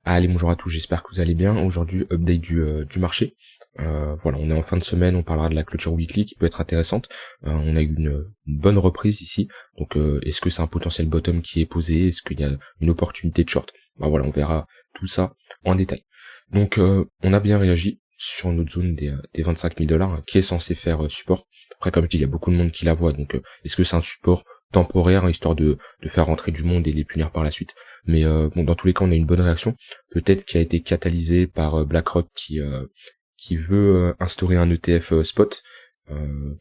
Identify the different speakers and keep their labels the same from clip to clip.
Speaker 1: Allez, bonjour à tous, j'espère que vous allez bien. Aujourd'hui, update du marché. Voilà, on est en fin de semaine, on parlera de la clôture weekly qui peut être intéressante. On a eu une bonne reprise ici. Donc, est-ce que c'est un potentiel bottom qui est posé? Est-ce qu'il y a une opportunité de short? Voilà, on verra tout ça en détail. Donc, on a bien réagi sur notre zone des 25 000 $, qui est censé faire support. Après, comme je dis, il y a beaucoup de monde qui la voit. Donc, est-ce que c'est un support temporaire, histoire de faire rentrer du monde et les punir par la suite? Mais bon, dans tous les cas, on a une bonne réaction, peut-être qui a été catalysée par BlackRock qui veut instaurer un ETF spot,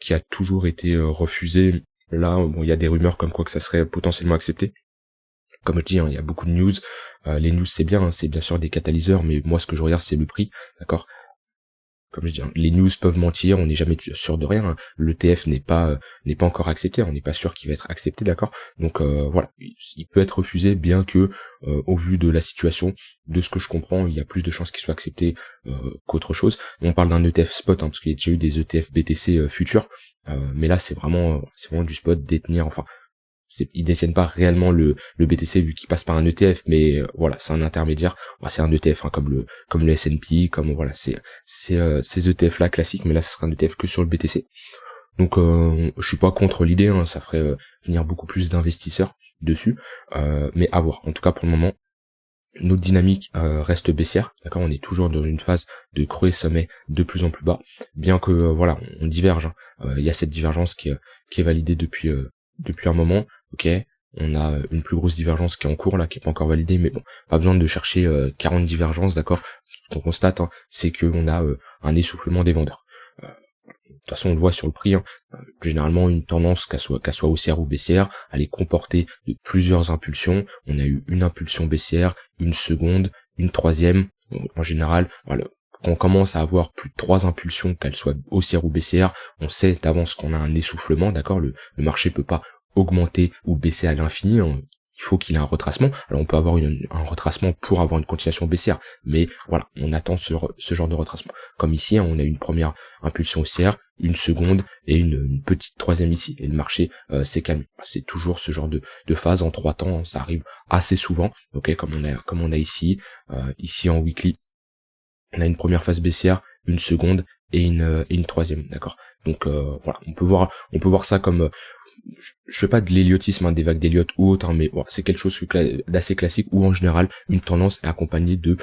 Speaker 1: qui a toujours été refusé. Là, bon, il y a des rumeurs comme quoi que ça serait potentiellement accepté. Comme je dis, hein, il y a beaucoup de news. Les news, c'est bien, hein, c'est bien sûr des catalyseurs, mais moi, ce que je regarde, c'est le prix, d'accord? Comme je dis, hein, les news peuvent mentir, on n'est jamais sûr de rien. Hein. Le TF n'est pas encore accepté, on n'est pas sûr qu'il va être accepté, d'accord. Donc voilà, il peut être refusé, bien que au vu de la situation, de ce que je comprends, il y a plus de chances qu'il soit accepté qu'autre chose. On parle d'un ETF spot, hein, parce qu'il y a déjà eu des ETF BTC futurs, mais là c'est vraiment du spot, détenir, enfin. Ils détiennent pas réellement le BTC vu qu'il passe par un ETF, mais voilà, c'est un intermédiaire. C'est un ETF, hein, comme le S&P, comme voilà, c'est ces ETF là classiques, mais là ce sera un ETF que sur le BTC. Donc je suis pas contre l'idée, hein, ça ferait venir beaucoup plus d'investisseurs dessus, mais à voir. En tout cas pour le moment, notre dynamique reste baissière, d'accord. On est toujours dans une phase de creux et sommet de plus en plus bas, bien que voilà, on diverge. Hein. Il y a cette divergence qui est validée depuis un moment. Ok, on a une plus grosse divergence qui est en cours là, qui est pas encore validée, mais bon, pas besoin de chercher 40 divergences, d'accord. Ce qu'on constate, hein, c'est qu'on a un essoufflement des vendeurs. De toute façon, on le voit sur le prix, hein. Généralement une tendance qu'elle soit haussière ou baissière, elle est comportée de plusieurs impulsions. On a eu une impulsion baissière, une seconde, une troisième. En général, voilà, quand on commence à avoir plus de 3 impulsions, qu'elles soient haussières ou baissières, on sait d'avance qu'on a un essoufflement, d'accord. Le marché peut pas augmenter ou baisser à l'infini, hein. Il faut qu'il ait un retracement. Alors on peut avoir un retracement pour avoir une continuation baissière, mais voilà, on attend ce genre de retracement. Comme ici, hein, on a une première impulsion haussière, une seconde et une petite troisième ici. Et le marché s'est calmé. C'est toujours ce genre de phase en 3 temps, hein, ça arrive assez souvent. Ok, comme on a ici, ici en weekly, on a une première phase baissière, une seconde et une troisième, d'accord. Donc voilà, on peut voir ça comme je fais pas de l'héliotisme, hein, des vagues d'Elliott ou autre, hein, mais voilà, c'est quelque chose d'assez classique où en général une tendance est accompagnée de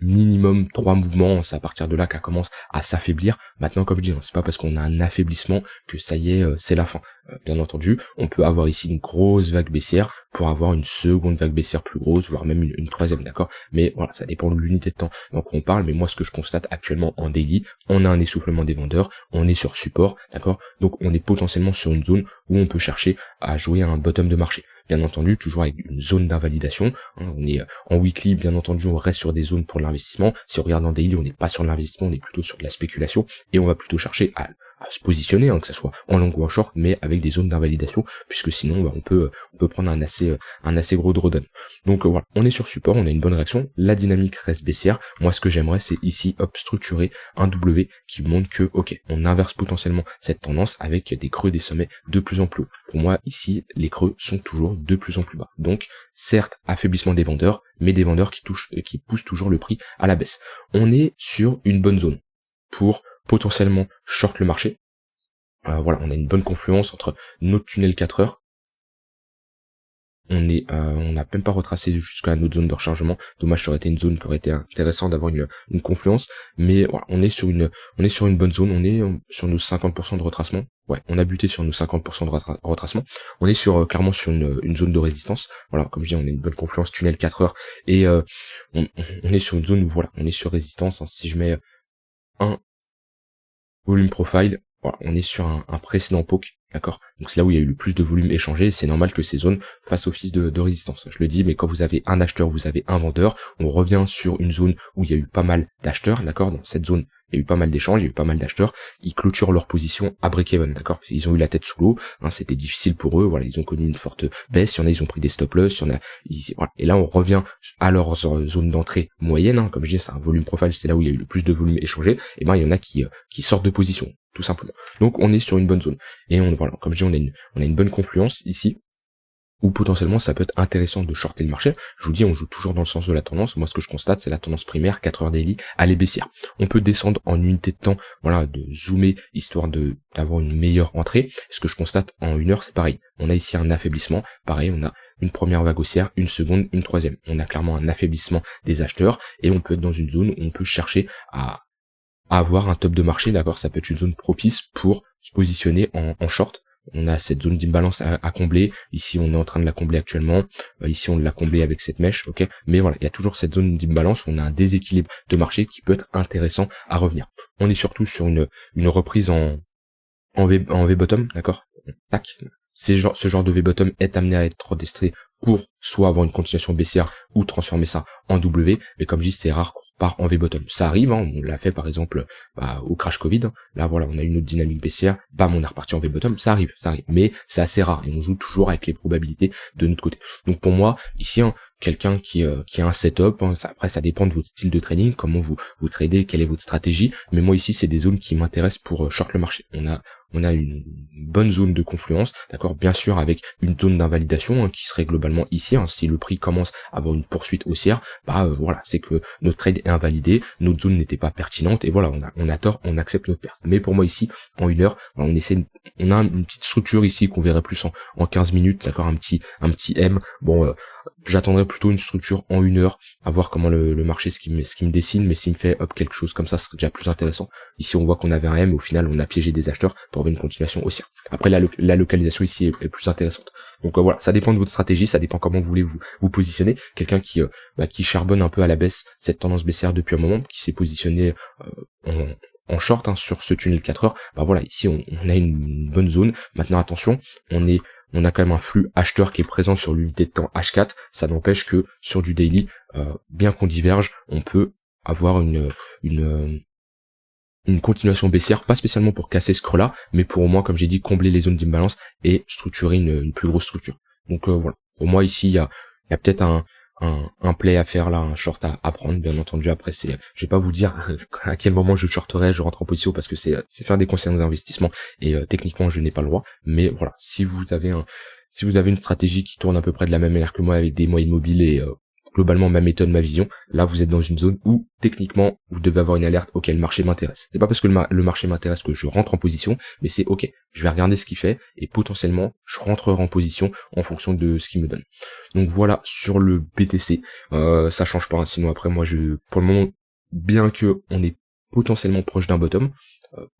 Speaker 1: minimum 3 mouvements. C'est à partir de là qu'elle commence à s'affaiblir. Maintenant, comme je dis, hein, c'est pas parce qu'on a un affaiblissement que ça y est, c'est la fin. Bien entendu, on peut avoir ici une grosse vague baissière pour avoir une seconde vague baissière plus grosse, voire même une troisième, d'accord. Mais voilà, ça dépend de l'unité de temps donc on parle. Mais moi, ce que je constate actuellement en daily, on a un essoufflement des vendeurs, on est sur support, d'accord. Donc on est potentiellement sur une zone où on peut chercher à jouer à un bottom de marché. Bien entendu, toujours avec une zone d'invalidation. Hein, on est en weekly, bien entendu, on reste sur des zones pour l'investissement. Si on regarde en daily, on n'est pas sur l'investissement, on est plutôt sur de la spéculation, et on va plutôt chercher à se positionner, hein, que ça soit en long ou en short, mais avec des zones d'invalidation, puisque sinon on peut prendre un assez gros drawdown. Donc voilà, on est sur support, on a une bonne réaction, la dynamique reste baissière. Moi, ce que j'aimerais, c'est ici structurer un W qui montre que ok, on inverse potentiellement cette tendance avec des creux, des sommets de plus en plus hauts. Pour moi, ici, les creux sont toujours de plus en plus bas. Donc certes, affaiblissement des vendeurs, mais des vendeurs qui poussent toujours le prix à la baisse. On est sur une bonne zone pour potentiellement short le marché. Voilà, on a une bonne confluence entre notre tunnel 4 heures. On n'a même pas retracé jusqu'à notre zone de rechargement. Dommage, ça aurait été une zone qui aurait été intéressante d'avoir une confluence. Mais voilà, on est sur une bonne zone. On est sur nos 50% de retracement. Ouais, on a buté sur nos 50% de retracement. On est clairement sur une zone de résistance. Voilà, comme je dis, on a une bonne confluence tunnel 4 heures. Et on est sur une zone où voilà, on est sur résistance. Hein. Si je mets un volume profile, voilà, on est sur un précédent poke, d'accord. Donc c'est là où il y a eu le plus de volume échangé, c'est normal que ces zones fassent office de résistance. Je le dis, mais quand vous avez un acheteur, vous avez un vendeur, on revient sur une zone où il y a eu pas mal d'acheteurs, d'accord. Dans cette zone, il y a eu pas mal d'échanges, il y a eu pas mal d'acheteurs, ils clôturent leur position à break-even, d'accord. Ils ont eu la tête sous l'eau, hein, c'était difficile pour eux, voilà, ils ont connu une forte baisse, il y en a, ils ont pris des stop-loss, il y en a, voilà. Et là, on revient à leur zone d'entrée moyenne, hein, comme je dis, c'est un volume profile, c'est là où il y a eu le plus de volume échangé, et ben, il y en a qui sortent de position, tout simplement. Donc, on est sur une bonne zone. Et voilà, comme je dis, on a une bonne confluence ici. ou potentiellement ça peut être intéressant de shorter le marché. Je vous dis, on joue toujours dans le sens de la tendance. Moi, ce que je constate, c'est la tendance primaire, 4 heures daily, elle est baissière. On peut descendre en unité de temps, voilà, de zoomer, histoire d'avoir une meilleure entrée. Ce que je constate en 1 heure, c'est pareil. On a ici un affaiblissement, pareil, on a une première vague haussière, une seconde, une troisième. On a clairement un affaiblissement des acheteurs, et on peut être dans une zone où on peut chercher à avoir un top de marché, d'accord. Ça peut être une zone propice pour se positionner en short. On a cette zone d'imbalance à combler. Ici, on est en train de la combler actuellement. Ici, on l'a comblé avec cette mèche, ok. Mais voilà, il y a toujours cette zone d'imbalance où on a un déséquilibre de marché qui peut être intéressant à revenir. On est surtout sur une reprise en V-bottom, d'accord. Tac. Ce genre de V-bottom est amené à être testé pour soit avoir une continuation baissière ou transformer ça en W, mais comme je dis, c'est rare qu'on repart en V-bottom. Ça arrive, hein, on l'a fait par exemple au crash Covid, là voilà, on a une autre dynamique baissière, bam, on est reparti en V-bottom, ça arrive, mais c'est assez rare, et on joue toujours avec les probabilités de notre côté. Donc pour moi, ici, hein, quelqu'un qui a un setup, hein, après ça dépend de votre style de trading, comment vous tradez, quelle est votre stratégie, mais moi ici, c'est des zones qui m'intéressent pour short le marché. On a une bonne zone de confluence, d'accord, bien sûr avec une zone d'invalidation, hein, qui serait globalement ici, hein, si le prix commence à avoir une poursuite haussière, voilà, c'est que notre trade est invalidé, notre zone n'était pas pertinente, et voilà, on a tort, on accepte notre perte. Mais pour moi ici, en 1 heure, voilà, on a une petite structure ici qu'on verrait plus en 15 minutes, d'accord, un petit M, j'attendrai plutôt une structure en 1 heure, à voir comment le marché, ce qui me dessine, mais s'il me fait quelque chose comme ça, ce serait déjà plus intéressant. Ici, on voit qu'on avait un M, au final, on a piégé des acheteurs pour avoir une continuation haussière. Après, la localisation ici est plus intéressante. Donc voilà, ça dépend de votre stratégie, ça dépend comment vous voulez vous positionner. Quelqu'un qui charbonne un peu à la baisse cette tendance baissière depuis un moment, qui s'est positionné en short, hein, sur ce tunnel 4 heures, voilà, ici on a une bonne zone. Maintenant attention, on a quand même un flux acheteur qui est présent sur l'unité de temps H4, ça n'empêche que sur du daily, bien qu'on diverge, on peut avoir une continuation baissière, pas spécialement pour casser ce creux-là, mais pour au moins, comme j'ai dit, combler les zones d'imbalance et structurer une plus grosse structure. Donc voilà, pour moi ici, il y a peut-être un play à faire là, un short à prendre, bien entendu. Après, je vais pas vous dire à quel moment je shorterai, je rentre en position, parce que c'est faire des conseils d'investissement, et techniquement je n'ai pas le droit. Mais voilà, si vous avez une stratégie qui tourne à peu près de la même manière que moi, avec des moyennes mobiles et globalement ma méthode, ma vision, là vous êtes dans une zone où techniquement vous devez avoir une alerte, ok, le marché m'intéresse. C'est pas parce que le marché m'intéresse que je rentre en position, mais c'est ok, je vais regarder ce qu'il fait et potentiellement je rentrerai en position en fonction de ce qu'il me donne. Donc voilà sur le BTC, ça change pas, hein. Sinon après moi pour le moment, bien que on est potentiellement proche d'un bottom,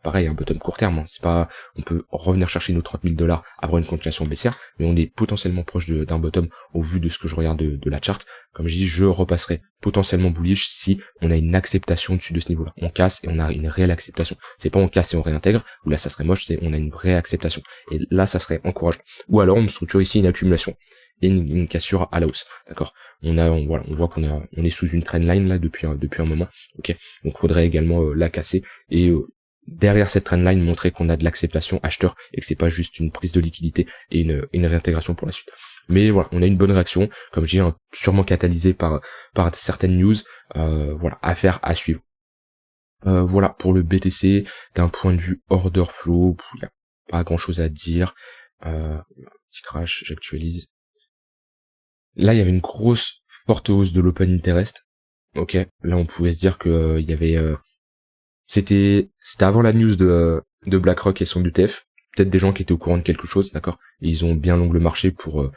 Speaker 1: pareil, un bottom court terme, hein, c'est pas, on peut revenir chercher nos 30 000 $, avoir une continuation baissière, mais on est potentiellement proche d'un bottom au vu de ce que je regarde de la chart. Comme je dis, je repasserai potentiellement bullish si on a une acceptation dessus de ce niveau-là. On casse et on a une réelle acceptation. C'est pas on casse et on réintègre, ou là ça serait moche, c'est on a une vraie acceptation. Et là ça serait encourageant. Ou alors on me structure ici une accumulation et une cassure à la hausse, d'accord. On voit qu'on est sous une trendline là depuis un moment, ok. Donc faudrait également la casser et derrière cette trendline montrer qu'on a de l'acceptation acheteur et que c'est pas juste une prise de liquidité et une réintégration pour la suite. Mais voilà, on a une bonne réaction, comme je dis, hein, sûrement catalysée par certaines news, affaire à suivre. Voilà pour le BTC, d'un point de vue order flow, il y a pas grand chose à dire. Petit crash, j'actualise. Là, il y avait une grosse forte hausse de l'open interest. Ok, là on pouvait se dire que il y avait c'était avant la news de BlackRock et son ETF, peut-être des gens qui étaient au courant de quelque chose, d'accord, et ils ont bien longue le marché pour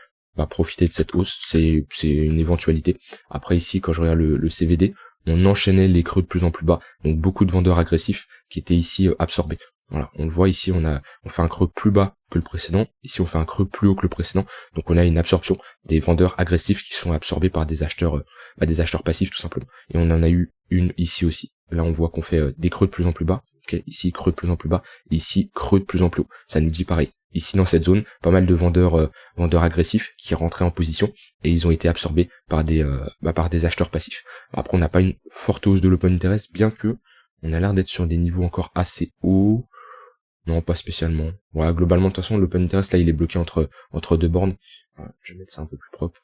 Speaker 1: profiter de cette hausse, c'est une éventualité. Après ici, quand je regarde le CVD, on enchaînait les creux de plus en plus bas, donc beaucoup de vendeurs agressifs qui étaient ici absorbés. Voilà, on le voit ici, on fait un creux plus bas que le précédent, ici on fait un creux plus haut que le précédent, donc on a une absorption des vendeurs agressifs qui sont absorbés par des acheteurs passifs tout simplement. Et on en a eu une ici aussi. Là on voit qu'on fait des creux de plus en plus bas, okay, ici creux de plus en plus bas, ici creux de plus en plus haut. Ça nous dit pareil. Ici dans cette zone, pas mal de vendeurs agressifs qui rentraient en position et ils ont été absorbés par des acheteurs passifs. Après on n'a pas une forte hausse de l'open interest, bien que on a l'air d'être sur des niveaux encore assez hauts. Non, pas spécialement. Voilà, globalement, de toute façon, l'open interest, là, il est bloqué entre deux bornes. Voilà, je vais mettre ça un peu plus propre.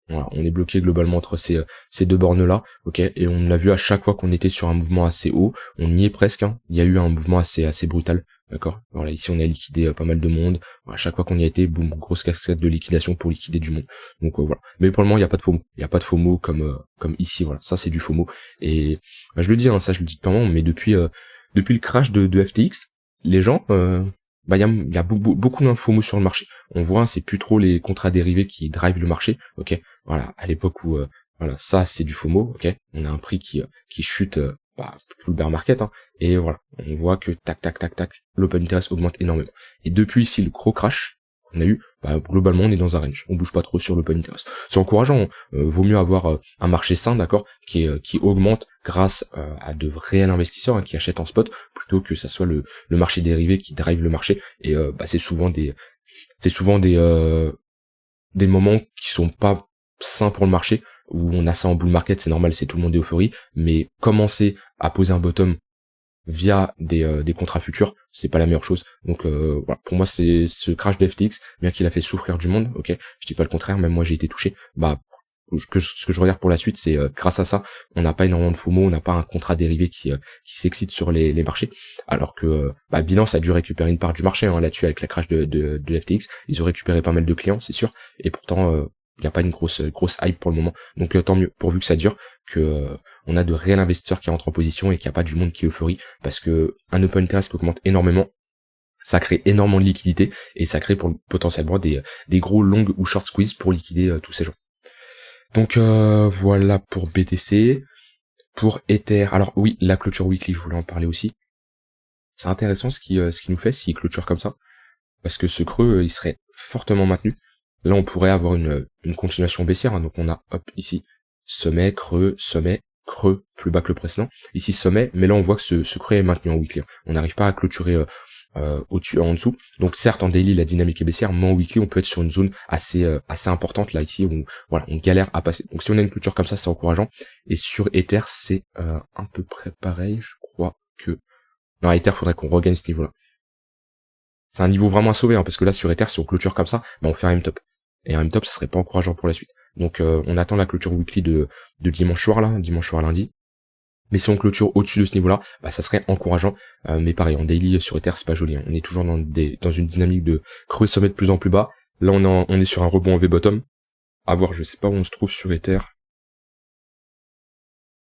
Speaker 1: Voilà, on est bloqué globalement entre ces deux bornes-là, ok, et on a vu à chaque fois qu'on était sur un mouvement assez haut, on y est presque, hein. Il y a eu un mouvement assez brutal, d'accord. Voilà, ici on a liquidé pas mal de monde. À chaque fois qu'on y a été, boum, grosse cascade de liquidation pour liquider du monde. Donc voilà. Mais pour le moment, il n'y a pas de FOMO. Il n'y a pas de FOMO comme ici, voilà. Ça c'est du FOMO. Et je le dis, hein, ça je le dis pas mais depuis le crash de FTX, les gens, il y a beaucoup d'infos sur le marché. On voit, c'est plus trop les contrats dérivés qui drivent le marché. Ok, voilà, à l'époque où voilà, ça c'est du FOMO. Ok, on a un prix qui chute, tout le bear market, hein, et voilà, on voit que tac tac tac tac, l'open interest augmente énormément. Et depuis ici le gros crash qu'on a eu, globalement on est dans un range, on bouge pas trop sur l'open interest. C'est encourageant, hein. Vaut mieux avoir un marché sain, d'accord, qui augmente grâce à de réels investisseurs, hein, qui achètent en spot, plutôt que ça soit le marché dérivé qui drive le marché. Et c'est souvent des moments qui sont pas sains pour le marché, où on a ça en bull market, c'est normal, c'est tout le monde est euphorie, mais commencer à poser un bottom via des contrats futurs, c'est pas la meilleure chose. Donc voilà, pour moi c'est ce crash de FTX, bien qu'il a fait souffrir du monde, ok, je dis pas le contraire, même moi j'ai été touché, ce que je regarde pour la suite, c'est grâce à ça, on n'a pas énormément de FOMO, on n'a pas un contrat dérivé qui s'excite sur les marchés, alors que Binance a dû récupérer une part du marché, hein, là-dessus avec la crash de FTX, ils ont récupéré pas mal de clients, c'est sûr, et pourtant il n'y a pas une grosse hype pour le moment, donc tant mieux, pourvu que ça dure, que on a de réels investisseurs qui rentrent en position et qu'il n'y a pas du monde qui euphorie, parce que un open interest qui augmente énormément, ça crée énormément de liquidité, et ça crée potentiellement des gros long ou short squeeze pour liquider tous ces gens. Donc voilà pour BTC. Pour Ether, alors oui, la clôture weekly, je voulais en parler aussi. C'est intéressant ce qui nous fait s'il clôture comme ça, parce que ce creux, il serait fortement maintenu. Là, on pourrait avoir une continuation baissière, hein. Donc on a, hop, ici, sommet, creux, plus bas que le précédent. Ici, sommet, mais là, on voit que ce creux est maintenu en weekly. On n'arrive pas à clôturer au-dessus, en dessous. Donc certes, en daily, la dynamique est baissière, mais en weekly, on peut être sur une zone assez importante, là, ici, où voilà, on galère à passer. Donc si on a une clôture comme ça, c'est encourageant. Et sur Ether, c'est à peu près pareil, je crois que... Non, Ether, faudrait qu'on regagne ce niveau-là. C'est un niveau vraiment à sauver, hein, parce que là, sur Ether, si on clôture comme ça, on fait un M-top. Et un M-top, ça serait pas encourageant pour la suite. Donc on attend la clôture weekly de dimanche soir, là, dimanche soir lundi. Mais si on clôture au-dessus de ce niveau-là, ça serait encourageant. Mais pareil, en daily sur Ether, c'est pas joli, hein. On est toujours dans une dynamique de creux sommet de plus en plus bas. Là, on est sur un rebond en V-bottom. À voir, je sais pas où on se trouve sur Ether.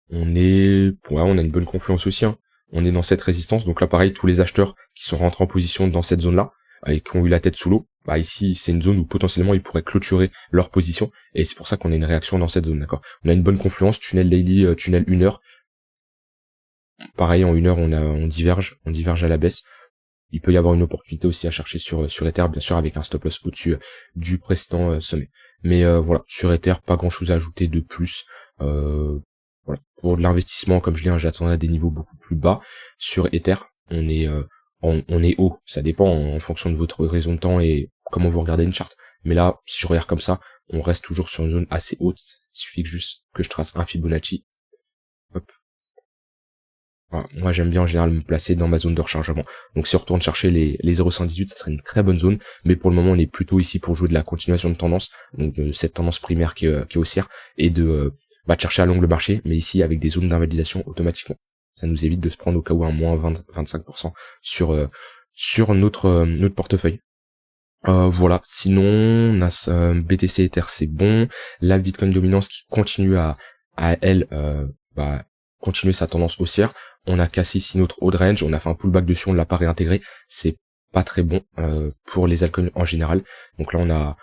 Speaker 1: On a une bonne confluence aussi, hein. On est dans cette résistance. Donc là, pareil, tous les acheteurs qui sont rentrés en position dans cette zone-là, et qui ont eu la tête sous l'eau, ici, c'est une zone où potentiellement ils pourraient clôturer leur position. Et c'est pour ça qu'on a une réaction dans cette zone, d'accord. On a une bonne confluence, tunnel daily, tunnel 1 heure. Pareil, en 1 heure, on diverge à la baisse. Il peut y avoir une opportunité aussi à chercher sur Ether, bien sûr, avec un stop loss au-dessus du précédent sommet. Mais voilà, sur Ether, pas grand-chose à ajouter de plus. Voilà. Pour de l'investissement, comme je dis, j'attendais à des niveaux beaucoup plus bas. Sur Ether, on est haut. Ça dépend en fonction de votre raison de temps et comment vous regardez une charte. Mais là, si je regarde comme ça, on reste toujours sur une zone assez haute. Il suffit juste que je trace un Fibonacci. Hop. Voilà. Moi, j'aime bien en général me placer dans ma zone de rechargement. Donc si on retourne chercher les 0,118, ça serait une très bonne zone. Mais pour le moment, on est plutôt ici pour jouer de la continuation de tendance. Donc de cette tendance primaire qui est haussière. Et de chercher à l'angle marché, mais ici avec des zones d'invalidation automatiquement. Ça nous évite de se prendre au cas où un moins 20-25% sur notre portefeuille. Voilà, sinon on a BTC Ether, c'est bon. La Bitcoin dominance qui continue à elle continuer sa tendance haussière. On a cassé ici notre haut de range, on a fait un pullback dessus, on l'a pas réintégré. C'est pas très bon pour les altcoins en général. Donc là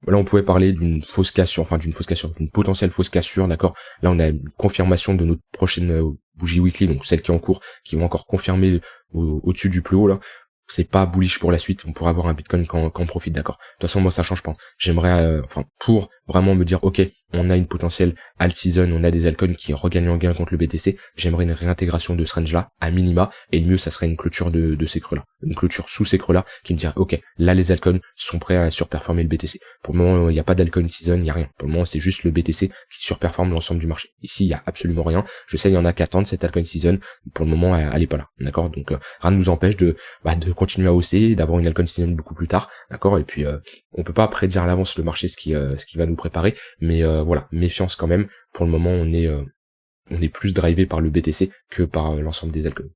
Speaker 1: on pouvait parler d'une d'une potentielle fausse cassure, d'accord. Là on a une confirmation de notre prochaine bougie weekly, donc celle qui est en cours, qui va encore confirmer au-dessus du plus haut là. C'est pas bullish pour la suite, on pourrait avoir un Bitcoin quand on profite, d'accord. De toute façon, moi ça change pas. J'aimerais, pour vraiment me dire, ok, on a une potentielle alt season, on a des altcoins qui regagnent en gain contre le BTC, j'aimerais une réintégration de ce range-là, à minima, et le mieux, ça serait une clôture de ces creux-là. Une clôture sous ces creux-là, qui me dirait, ok, là les altcoins sont prêts à surperformer le BTC. Pour le moment, il n'y a pas d'altcoin season, il n'y a rien. Pour le moment, c'est juste le BTC qui surperforme l'ensemble du marché. Ici, il y a absolument rien. Je sais, il y en a qui attendent cette altcoin season. Pour le moment, elle est pas là, d'accord. Donc, rien ne nous empêche de continuer à hausser, d'avoir une altcoin season beaucoup plus tard, d'accord. Et puis, on peut pas prédire à l'avance le marché ce qui va nous préparer, mais voilà, méfiance quand même. Pour le moment, on est plus drivé par le BTC que par l'ensemble des altcoins.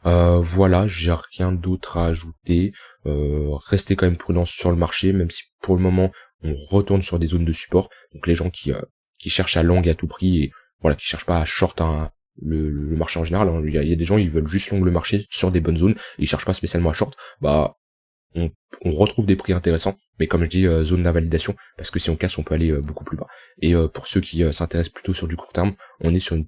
Speaker 1: Voilà, j'ai rien d'autre à ajouter. Restez quand même prudent sur le marché, même si pour le moment on retourne sur des zones de support. Donc les gens qui cherchent à long à tout prix et voilà, qui cherchent pas à short le marché en général, hein. Il y a des gens ils veulent juste long le marché sur des bonnes zones, et ils cherchent pas spécialement à short. Bah on, on retrouve des prix intéressants, mais comme je dis, zone d'invalidation, parce que si on casse on peut aller beaucoup plus bas. Et pour ceux qui s'intéressent plutôt sur du court terme, on est sur une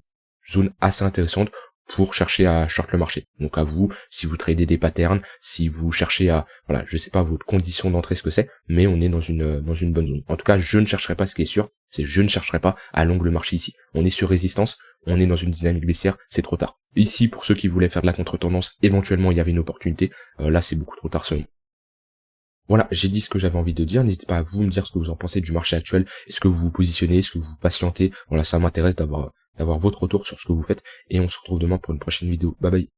Speaker 1: zone assez intéressante pour chercher à short le marché. Donc à vous, si vous tradez des patterns, si vous cherchez à, voilà, je sais pas votre condition d'entrée ce que c'est, mais on est dans une bonne zone. En tout cas, je ne chercherai pas, ce qui est sûr, c'est je ne chercherai pas à long le marché ici. On est sur résistance, on est dans une dynamique baissière, c'est trop tard. Ici, pour ceux qui voulaient faire de la contre-tendance, éventuellement il y avait une opportunité, là c'est beaucoup trop tard selon moi. Voilà, j'ai dit ce que j'avais envie de dire, n'hésitez pas à vous me dire ce que vous en pensez du marché actuel, est-ce que vous vous positionnez, est-ce que vous patientez, voilà, ça m'intéresse d'avoir votre retour sur ce que vous faites, et on se retrouve demain pour une prochaine vidéo, bye bye.